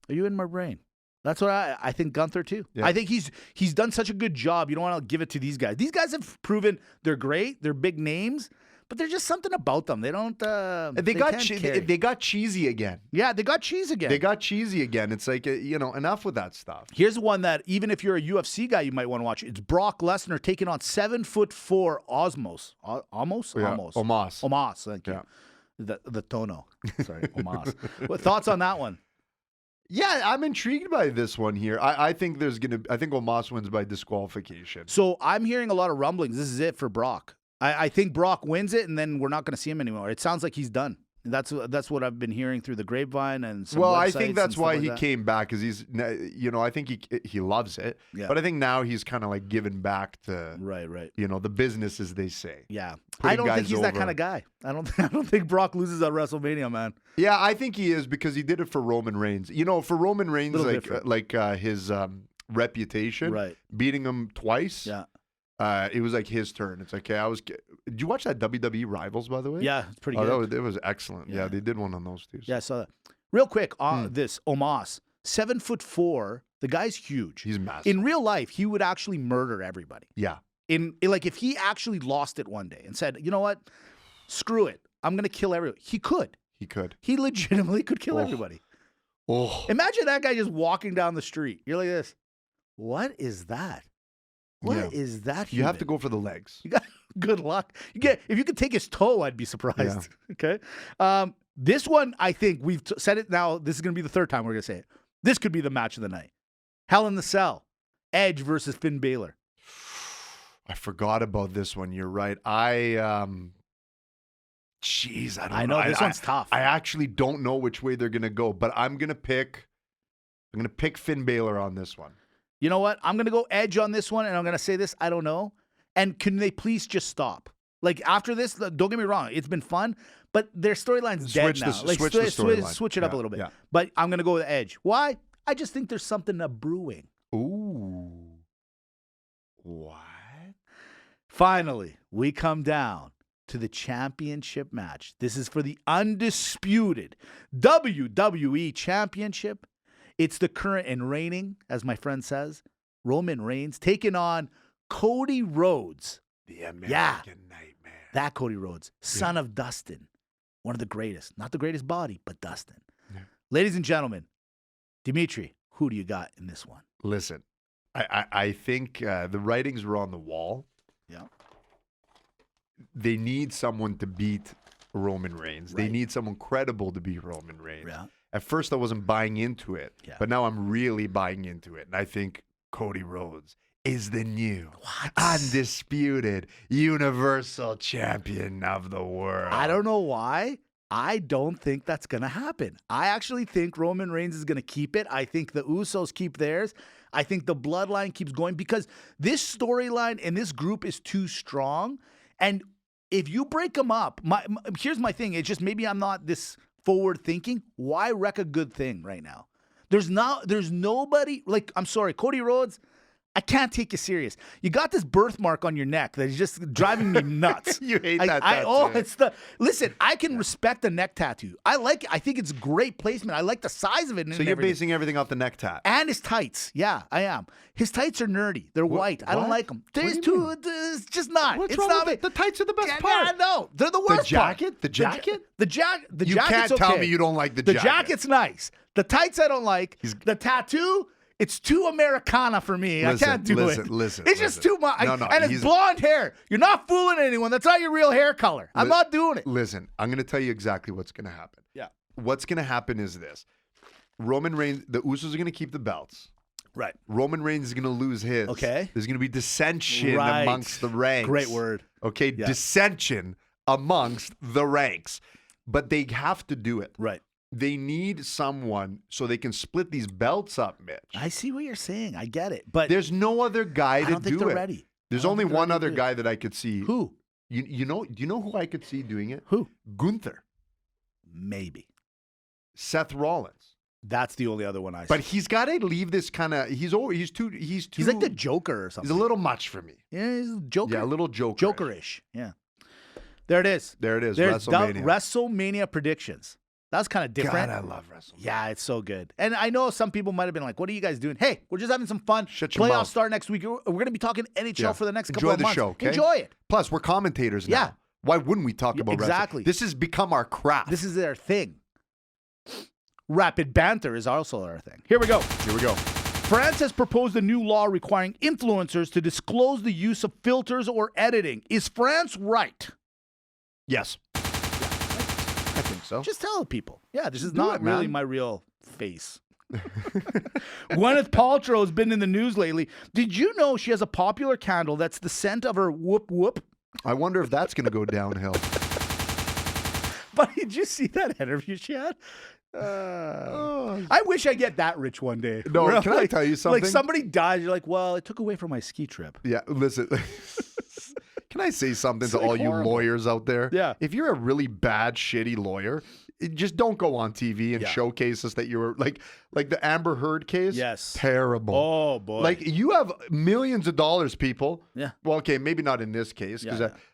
Are you in my brain? That's what I think Gunther too. Yeah. I think he's done such a good job. You don't want to give it to these guys. These guys have proven they're great. They're big names. But there's just something about them. They don't. They got cheesy again. Yeah, they got cheese again. They got cheesy again. It's like, enough with that stuff. Here's one that even if you're a UFC guy, you might want to watch. It's Brock Lesnar taking on 7'4" Omos. Omos. Thank you. Yeah. The Tono. Sorry, Omos. What thoughts on that one? Yeah, I'm intrigued by this one here. I think Omos wins by disqualification. So I'm hearing a lot of rumblings. This is it for Brock. I think Brock wins it, and then we're not going to see him anymore. It sounds like he's done. That's what I've been hearing through the grapevine and some I think that's why he like came back, because he's, I think he loves it. Yeah. But I think now he's kind of like giving back to right. The business, as they say. Yeah, Putting I don't think guys he's that over. kind of guy. I don't think Brock loses at WrestleMania, man. Yeah, I think he is, because he did it for Roman Reigns. For Roman Reigns, his reputation, right, beating him twice. Yeah. It was like his turn. It's like, did you watch that WWE Rivals, by the way? Yeah, it's pretty good. It was excellent. Yeah, they did one on those two. Yeah, I saw that. Real quick on this, Omos, 7'4". The guy's huge. He's massive. In real life, he would actually murder everybody. Yeah. If he actually lost it one day and said, you know what, screw it, I'm going to kill everyone. He could. He legitimately could kill everybody. Oh. Imagine that guy just walking down the street. You're like this. What is that? What is that? You have to go for the legs. You got good luck. If you could take his toe, I'd be surprised. Yeah. Okay. This one, I think we've said it now. This is going to be the third time we're going to say it. This could be the match of the night. Hell in the Cell. Edge versus Finn Balor. I forgot about this one. You're right. I don't know. This one's tough. I actually don't know which way they're going to go, but I'm going to pick Finn Balor on this one. You know what? I'm going to go Edge on this one, and I'm going to say this. I don't know. And can they please just stop? Like, after this, don't get me wrong. It's been fun, but their storyline's dead now. Switch the storyline. Switch it up a little bit. Yeah. But I'm going to go with Edge. Why? I just think there's something brewing. Ooh. What? Finally, we come down to the championship match. This is for the undisputed WWE Championship. It's the current and reigning, as my friend says, Roman Reigns, taking on Cody Rhodes. The American Nightmare. That Cody Rhodes, son of Dustin. One of the greatest. Not the greatest body, but Dustin. Yeah. Ladies and gentlemen, Dimitri, who do you got in this one? Listen, I think the writings were on the wall. Yeah. They need someone to beat Roman Reigns. Right. They need someone credible to beat Roman Reigns. Yeah. At first, I wasn't buying into it, but now I'm really buying into it. And I think Cody Rhodes is the new, undisputed, universal champion of the world. I don't know why. I don't think that's going to happen. I actually think Roman Reigns is going to keep it. I think the Usos keep theirs. I think the bloodline keeps going because this storyline and this group is too strong. And if you break them up, here's my thing. It's just maybe I'm not this forward thinking. Why wreck a good thing right now? There's nobody, like, I'm sorry, Cody Rhodes, I can't take you serious. You got this birthmark on your neck that is just driving me nuts. You hate that tattoo. Listen, I can respect the neck tattoo. I like it. I think it's great placement. I like the size of it. So you're basing everything off the neck tat. And his tights. Yeah, I am. His tights are nerdy. They're white. I don't like them. It's just not. What's it's wrong not with it? The tights are the best part. Yeah, no, they're the worst part. The jacket? The jacket's okay. You can't tell me you don't like the jacket. The jacket's nice. The tights I don't like. The tattoo, it's too Americana for me. I can't do it. It's just too much. No, and it's blonde hair. You're not fooling anyone. That's not your real hair color. I'm not doing it. Listen, I'm going to tell you exactly what's going to happen. Yeah. What's going to happen is this. Roman Reigns, the Usos are going to keep the belts. Right. Roman Reigns is going to lose his. Okay. There's going to be dissension amongst the ranks. Great word. Okay. Yeah. Dissension amongst the ranks. But they have to do it. Right. They need someone so they can split these belts up, Mitch. I see what you're saying. I get it. But there's no other guy to do it. I don't think they're ready. There's only one other guy that I could see. Who? Do you know who I could see doing it? Who? Gunther. Maybe. Seth Rollins. That's the only other one I see. But he's got to leave this kind of. He's too. He's like the Joker or something. He's a little much for me. Yeah, he's a Joker. Yeah, a little Joker. Jokerish. Yeah. There it is. There's WrestleMania. WrestleMania predictions. That was kind of different. God, I love WrestleMania. Yeah, it's so good. And I know some people might have been like, what are you guys doing? Hey, we're just having some fun. Shut your Playoffs mouth. start next week. We're going to be talking NHL for the next couple of months. Enjoy the show, okay? Enjoy it. Plus, we're commentators now. Yeah. Why wouldn't we talk about exactly. wrestling? This has become our craft. This is their thing. Rapid banter is also our thing. Here we go. France has proposed a new law requiring influencers to disclose the use of filters or editing. Is France right? Yes. I think so. Just tell people. Yeah, this is Do not it, really man. my real face. Gwyneth Paltrow has been in the news lately. Did you know she has a popular candle that's the scent of her whoop whoop? I wonder if that's going to go downhill. But did you see that interview she had? I wish I get that rich one day. No, Where can I'm I tell you something? Like somebody dies, you're like, well, it took away from my ski trip. Yeah, listen. Can I say something to like all you horrible. lawyers out there? Yeah. If you're a really bad, shitty lawyer, just don't go on TV and showcase us that you were like the Amber Heard case. Yes. Terrible. Oh, boy. Like you have millions of dollars, people. Yeah. Well, okay, maybe not in this case,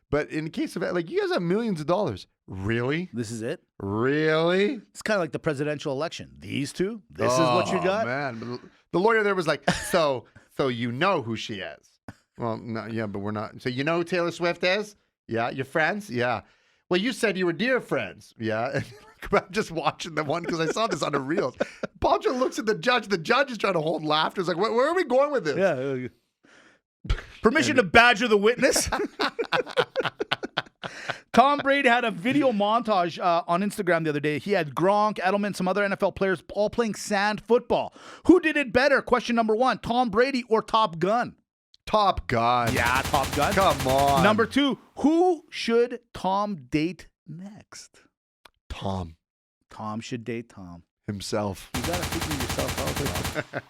but in the case of like you guys have millions of dollars. Really? This is it? Really? It's kind of like the presidential election. These two? This is what you got? Man, but the lawyer there was like, so you know who she is. Well, no, yeah, but we're not. So you know who Taylor Swift is? Yeah, your friends? Yeah. Well, you said you were dear friends. Yeah. I'm just watching the one because I saw this on the reels. Paltrow looks at the judge. The judge is trying to hold laughter. It's like, where are we going with this? Yeah. Permission to badger the witness. Tom Brady had a video montage on Instagram the other day. He had Gronk, Edelman, some other NFL players all playing sand football. Who did it better? Question number 1, Tom Brady or Top Gun? Top Gun. Yeah, Top Gun. Come on. Number 2, who should Tom date next? Tom. Tom should date Tom. Himself. You got to figure yourself out.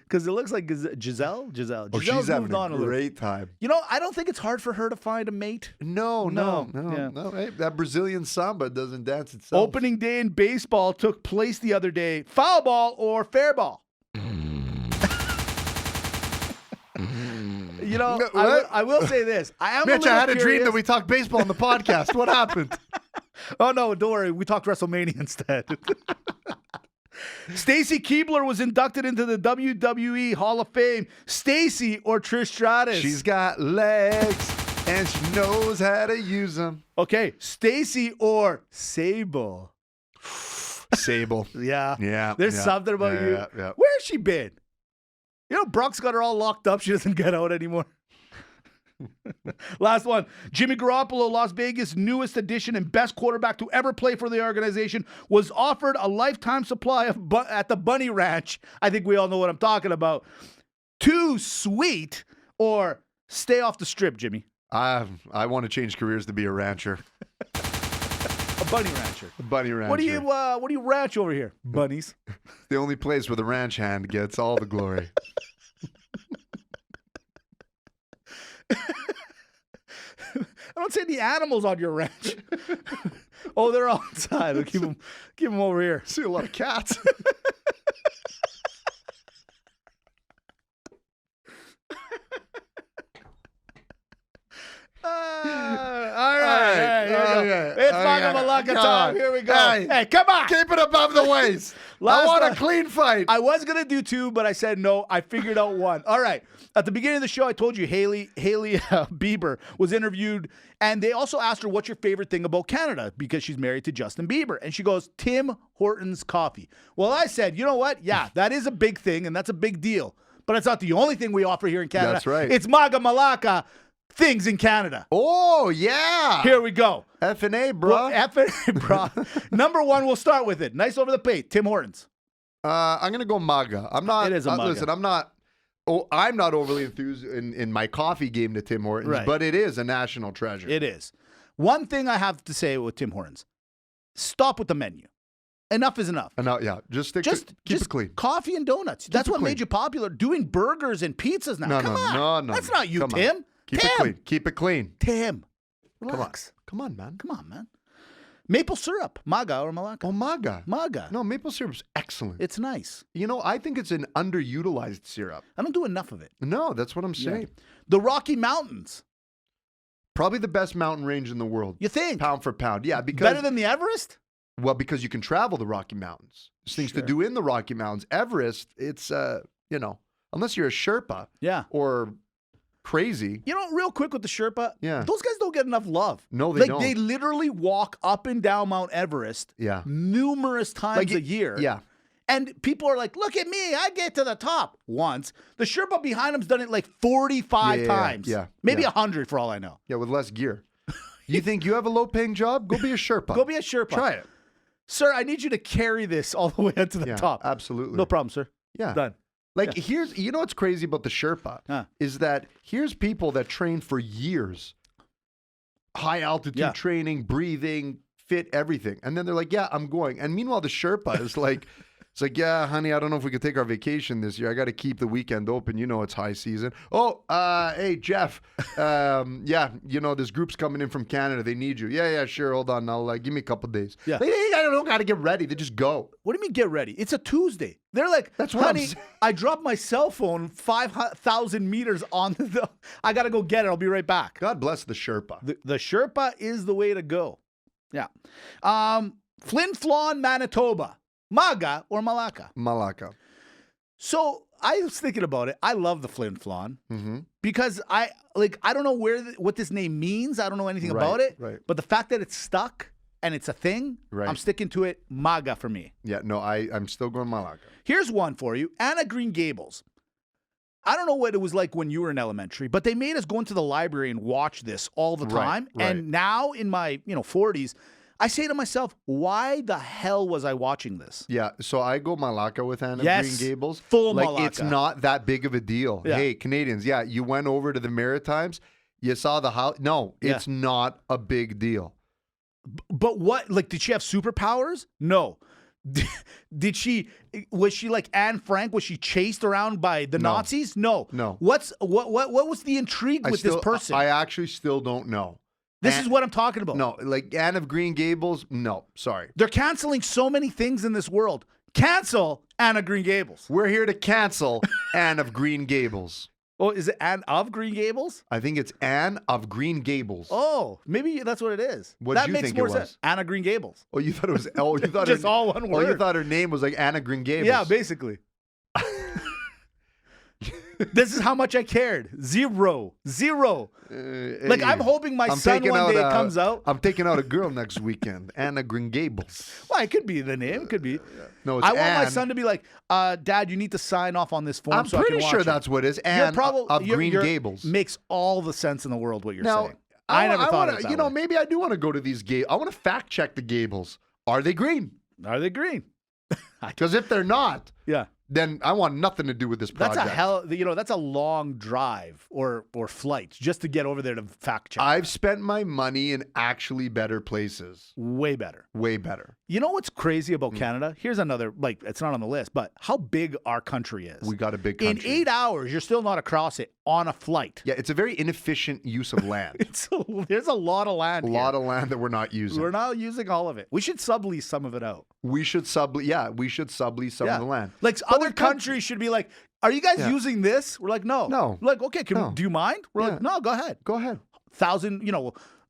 Because it looks like Giselle. Oh, Giselle's she's having moved on a little. great time. You know, I don't think it's hard for her to find a mate. No. Yeah. Hey, that Brazilian samba doesn't dance itself. Opening day in baseball took place the other day. Foul ball or fair ball? You know, I will say this. I am Mitch, a I had a curious. dream that we talked baseball on the podcast. What happened? Oh, no, don't worry. We talked WrestleMania instead. Stacy Keibler was inducted into the WWE Hall of Fame. Stacy or Trish Stratus? She's got legs and she knows how to use them. Okay, Stacy or Sable? Sable. Yeah. Yeah. There's something about you. Yeah. Where's she been? You know, Brock's got her all locked up. She doesn't get out anymore. Last one. Jimmy Garoppolo, Las Vegas' newest addition and best quarterback to ever play for the organization, was offered a lifetime supply of at the Bunny Ranch. I think we all know what I'm talking about. Too sweet or stay off the strip, Jimmy? I want to change careers to be a rancher. A bunny rancher. A bunny rancher. What do you ranch over here? Bunnies. The only place where the ranch hand gets all the glory. I don't see any animals on your ranch. Oh, they're outside. We'll keep them over here. See a lot of cats. All right. It's Malaka time. Here we go. Hey, come on. Keep it above the waist. I want a clean fight. I was going to do 2, but I said no. I figured out 1. All right. At the beginning of the show, I told you Hailey Bieber was interviewed, and they also asked her, what's your favorite thing about Canada? Because she's married to Justin Bieber. And she goes, Tim Hortons coffee. Well, I said, you know what? Yeah, that is a big thing, and that's a big deal. But it's not the only thing we offer here in Canada. That's right. It's Maga Malaka. Things in Canada. Oh, yeah. Here we go. F&A, bro. Well, F&A, bro. Number 1, we'll start with it. Nice over the plate. Tim Hortons. I'm going to go MAGA. I'm not. It is a MAGA. Listen, I'm not overly enthused in my coffee game to Tim Hortons, Right. but it is a national treasure. It is. One thing I have to say with Tim Hortons. Stop with the menu. Enough is enough. Yeah. Just keep it clean. Coffee and donuts. That's what made you popular. Doing burgers and pizzas now. Come on. No. That's not you, Come on. Tim. Keep Tim. it clean. Keep it clean. Tim. Relax. Come on, man. Come on, man. Maple syrup. Maga or Malaka? Oh, MAGA. Maga. No, maple syrup's excellent. It's nice. You know, I think it's an underutilized syrup. I don't do enough of it. No, that's what I'm saying. The Rocky Mountains. Probably the best mountain range in the world. You think? Pound for pound. Yeah, because Better than the Everest? Well, because you can travel the Rocky Mountains. There's things to do in the Rocky Mountains. Everest, it's unless you're a Sherpa. Yeah. Or crazy. You know, real quick with the Sherpa, Yeah. those guys don't get enough love. No, they like, don't. They literally walk up and down Mount Everest numerous times a year. Yeah. And people are like, look at me, I get to the top once. The Sherpa behind him's done it like 45 times. Yeah. Maybe 100 for all I know. Yeah, with less gear. You think you have a low-paying job? Go be a Sherpa. Go be a Sherpa. Try it. Sir, I need you to carry this all the way up to the top. Absolutely. No problem, sir. Yeah. Done. Like, here's, you know what's crazy about the Sherpa is that here's people that train for years. High altitude training, breathing, fit, everything. And then they're like, yeah, I'm going. And meanwhile, the Sherpa is like, it's like, yeah, honey, I don't know if we could take our vacation this year. I got to keep the weekend open. You know, it's high season. Oh, hey, Jeff. Yeah, you know, this group's coming in from Canada. They need you. Yeah, sure. Hold on. I'll give me a couple days. Yeah. I don't got to get ready. They just go. What do you mean get ready? It's a Tuesday. They're like, That's what honey, I'm saying. I dropped my cell phone 5,000 meters on the, I got to go get it. I'll be right back. God bless the Sherpa. The Sherpa is the way to go. Yeah. Flin Flon, Manitoba. Maga or Malacca? Malacca. So I was thinking about it. I love the Flin Flon because I don't know what this name means. I don't know anything about it. Right. But the fact that it's stuck and it's a thing, Right. I'm sticking to it. Maga for me. Yeah, no, I'm still going Malacca. Here's one for you. Anna Green Gables. I don't know what it was like when you were in elementary, but they made us go into the library and watch this all the time. Right. And now in my 40s, I say to myself, why the hell was I watching this? Yeah, so I go Malacca with Anna Yes, Green Gables. full like, Malacca. It's not that big of a deal. Yeah. Hey, Canadians, you went over to the Maritimes, you saw the house. No, it's not a big deal. But what, like, did she have superpowers? No. Was she like Anne Frank? Was she chased around by the Nazis? No. No. What was the intrigue with this person? I actually still don't know. This is what I'm talking about. No, like Anne of Green Gables, no, sorry. They're canceling so many things in this world. Cancel Anne of Green Gables. We're here to cancel Anne of Green Gables. Oh, is it Anne of Green Gables? I think it's Anne of Green Gables. Oh, maybe that's what it is. What that did you makes think more it was? sense. Anna Green Gables. Oh, you thought it was you thought Just all one Oh, you word. thought her name was like Anna Green Gables. Yeah, basically. This is how much I cared. Zero. Like, I'm hoping my son one day comes out. I'm taking out a girl next weekend. Anna Green Gables. Well, it could be the name. It could be. No, it's I want my Anne. son to be like, Dad, you need to sign off on this form I'm so I can pretty watch sure it. that's what it is. Anne of Green Gables. Makes all the sense in the world what you're Now, saying. I never thought wanna, of it that you know, way. maybe I do want to go to these Gables. I want to fact check the Gables. Are they green? Are they green? Because if they're not, Yeah. then I want nothing to do with this project. That's a long drive or flight just to get over there to fact check. I've spent my money in actually better places. Way better. Way better. You know what's crazy about Canada? Here's another, like, it's not on the list, but how big our country is. We got a big In country. 8 hours, you're still not across it on a flight. Yeah, it's a very inefficient use of land. There's a lot of land A lot of land that we're not using. We're not using all of it. We should sublease some of it out. We should sublease some of the land. Like, other countries should be like, are you guys using this? We're like, no. No. We're like, okay, do you mind? We're like, no, go ahead. Go ahead.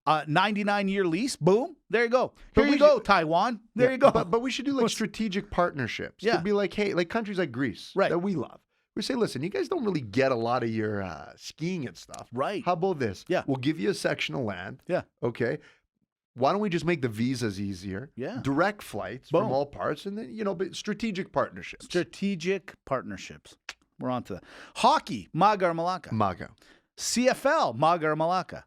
99-year lease. Boom. There you go. Here we you go, should- Taiwan. There you go. But we should do like strategic partnerships. Yeah. To be like, hey, like countries like Greece Right. that we love. We say, listen, you guys don't really get a lot of your skiing and stuff. Right. How about this? Yeah. We'll give you a section of land. Yeah. Okay. Why don't we just make the visas easier? Yeah. Direct flights Boom. from all parts, and then but strategic partnerships. Strategic partnerships. We're on to that. Hockey, Maga or Malacca. Maga. CFL, Maga or Malacca.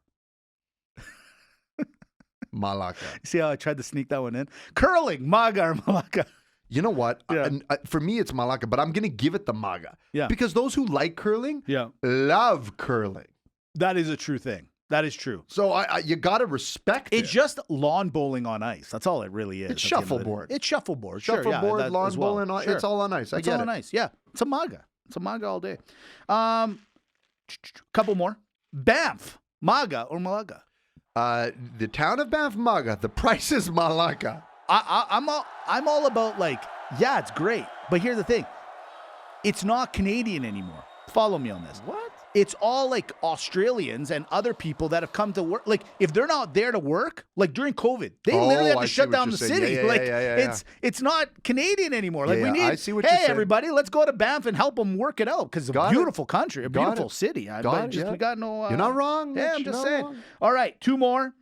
Malacca. See how I tried to sneak that one in? Curling, Maga or Malacca. You know what? Yeah. For me, it's Malacca, but I'm going to give it the Maga. Yeah. Because those who like curling Yeah. love curling. That is a true thing. That is true. So you got to respect it. It's just lawn bowling on ice. That's all it really is. It's at the end of the day. shuffleboard. It's shuffleboard. Sure, yeah, Shuffleboard, that lawn as well. bowling, Sure. it's all on ice. I It's get all it. on ice. Yeah. It's a Maga. It's a Maga all day. Couple more. Banff, Maga or Malaga? The town of Banff, Maga. The price is Malacca. I'm all about, like, it's great. But here's the thing. It's not Canadian anymore. Follow me on this. What? it's all like Australians and other people that have come to work. Like if they're not there to work, like during COVID, they literally had I to see shut what down you're the saying. city. Yeah, like yeah. it's not Canadian anymore. Like Yeah, we need. I see what you're hey saying. everybody, let's go to Banff and help them work it out because it's a Got it. beautiful country, a Got beautiful it. city. Got it, yeah. We got no. You're not wrong. Yeah, Mitch, I'm you're just not saying. wrong. All right, 2 more.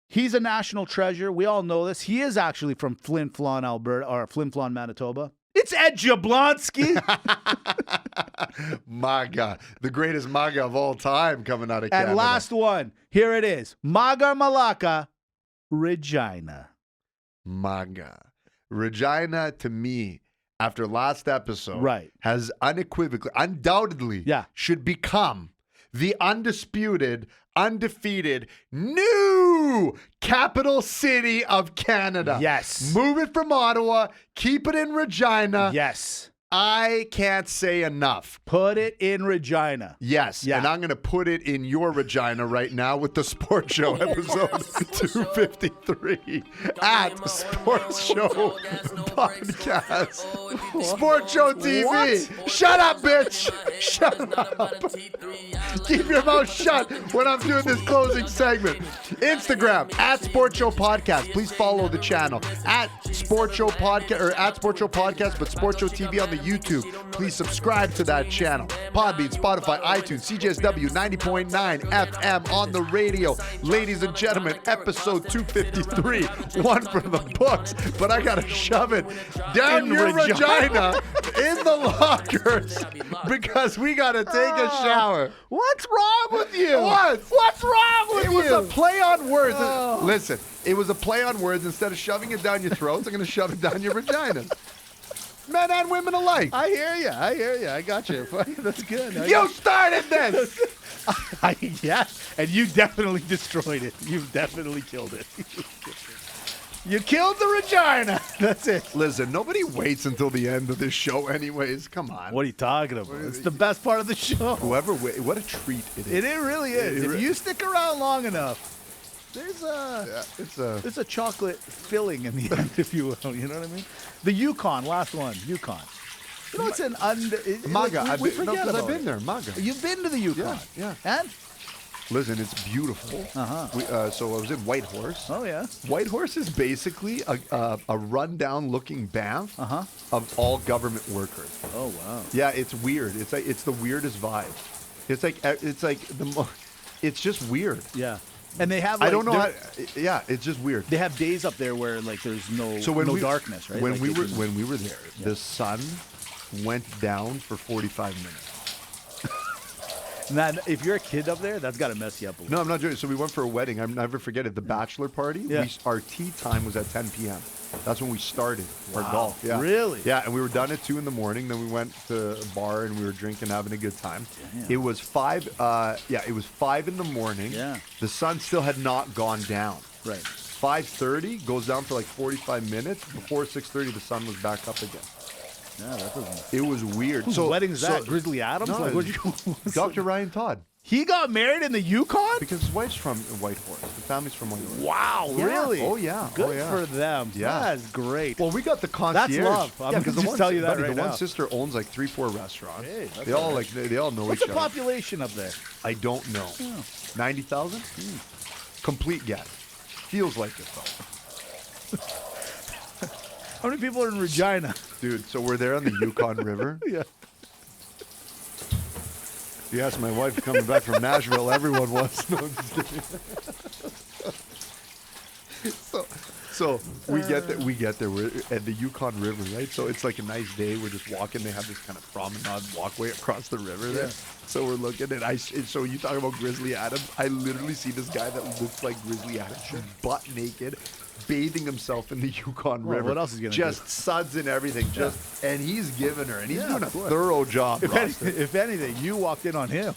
He's a national treasure. We all know this. He is actually from Flin Flon, Alberta, or Flin Flon, Manitoba. It's Ed Jablonski. MAGA, the greatest MAGA of all time coming out of Canada. And last one. Here it is. Maga Malaka, Regina. MAGA. Regina, to me, after last episode, Right. has unequivocally, undoubtedly, Yeah. should become the undisputed, undefeated, new capital city of Canada. Yes. Move it from Ottawa, keep it in Regina. Yes. I can't say enough. Put it in Regina. Yes, Yeah. and I'm going to put it in your Regina right now with the Sports Show episode 253 at Sports Show Podcast. Sports Show TV. What? Shut up, bitch. Shut up. Keep your mouth shut when I'm doing this closing segment. Instagram at Sports Show Podcast. Please follow the channel at Sports Show Podcast or at Sports Show Podcast, but Sports Show TV on the YouTube. Please subscribe to that channel. Podbean, Spotify, iTunes, CJSW 90.9 FM on the radio. Ladies and gentlemen, episode 253. One for the books, but I gotta shove it down In your Regina. vagina in the lockers because we gotta take a shower. What's wrong with you? What? What's wrong with It you? was a play on words. Listen, it was a play on words. Instead of shoving it down your throats, I'm going to shove it down your vagina. Men and women alike. I hear you. I got you. That's good. You started this. Yeah, and you definitely destroyed it. You definitely killed it. You killed the Regina. That's it. Listen, nobody waits until the end of this show anyways. Come on. What are you talking about? It's the best part of the show. What a treat it is. It really is. If you stick around long enough, there's a chocolate filling in the end, if you will. You know what I mean? The Yukon, last one. Yukon. You know, it's an MAGA. Like, we forget about I've been it. there. MAGA. You've been to the Yukon. Yeah. And? Listen, it's beautiful. So I was in Whitehorse. Oh, yeah. Whitehorse is basically a rundown-looking Banff of all government workers. Oh, wow. Yeah, it's weird. It's the weirdest vibe. It's just weird. Yeah. And they have, I don't know how. Yeah, it's just weird. They have days up there where, like, there's no darkness, right? When Like, we were there, the sun went down for 45 minutes. Now, if you're a kid up there, that's got to mess you up a little. No, I'm not joking. So we went for a wedding. I'll never forget it. The bachelor party. Yeah. Our tea time was at 10 p.m. That's when we started our golf. Yeah. Really? Yeah, and we were done at 2 in the morning. Then we went to a bar and we were drinking, having a good time. Damn. It was 5. It was 5 in the morning. Yeah. The sun still had not gone down. Right. 5:30 goes down for like 45 minutes. Before 6:30, the sun was back up again. Yeah, that doesn't. It was weird. Whose wedding's that? Grizzly Adams? No, Like, what'd you? Dr. Ryan Todd. He got married in the Yukon? Because his wife's from Whitehorse. The family's from Whitehorse. Wow, Yeah. really? Oh, yeah. Good Oh, yeah. for them. Yeah. That's great. Well, we got the concierge. love. I'm gonna 'cause just tell you that buddy, right the now. one sister owns like 3-4 restaurants. Hey, that's they all all like they all know What's each the other. population up there? I don't know. 90,000? Complete guess. Feels like it though. How many people are in Regina? Dude, so we're there on the Yukon River. Yeah. You asked my wife coming back from Nashville, everyone was. No, I'm just kidding. So we get there. We're at the Yukon River, right? So it's like a nice day. We're just walking. They have this kind of promenade walkway across the river there. Yeah. So we're looking, and so you talk about Grizzly Adams. I literally see this guy that looks like Grizzly Adams, butt naked, bathing himself in the Yukon Well, River. what else is he gonna just do? suds and everything. And he's giving her, and he's Yeah, doing a of course. thorough job. Roster. If anything, you walked in on him.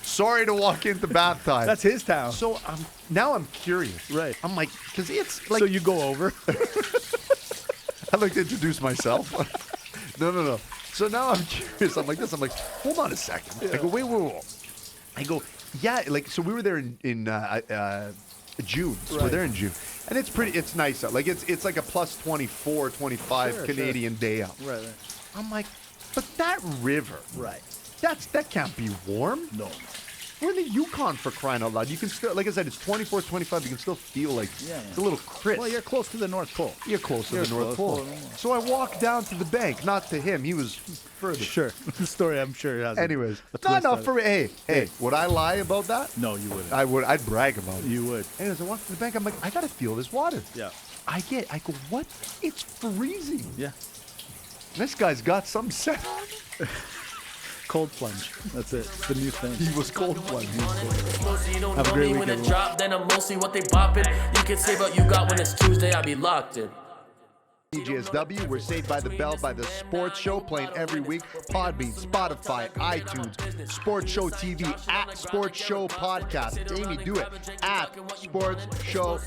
Sorry to walk into bath time. That's his town. So now I'm curious. Right. I'm like, because it's like. So you go over. I'd like to introduce myself. No. So now I'm curious. I'm like this. I'm like, hold on a second. I go, wait. I go, yeah. Like, so we were there in June. So we're Right. there in June, and it's pretty. It's nice out. Like it's like a plus 24, 25 Sure, Canadian day out. Right. I'm like, but that river. Right. That can't be warm. No. We're in the Yukon for crying out loud. You can still, like I said, it's 24, 25. You can still feel like it's a little crisp. Well, you're close to the North Pole. You're close to You're the North close. Pole. So I walked down to the bank, not to him. He was further. Sure. The story, I'm sure, has. Anyways, a twist on it. for me. Hey, would I lie about that? No, you wouldn't. I would. I'd brag about it. You would. Anyways, I walked to the bank. I'm like, I gotta feel this water. Yeah. I go, what? It's freezing. Yeah. This guy's got some set. Cold plunge. That's it. It's the new thing. He was cold plunge. Have a great weekend. Drop, then I'm mostly what they bopping. You can say what you got when it's Tuesday, I be locked in. DJSW, we're Saved by the Bell by the Sports Show, playing every week. Podbean, Spotify, iTunes, Sports Show TV, at Sports Show Podcast. Amy, do it. At Sports Show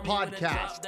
Podcast.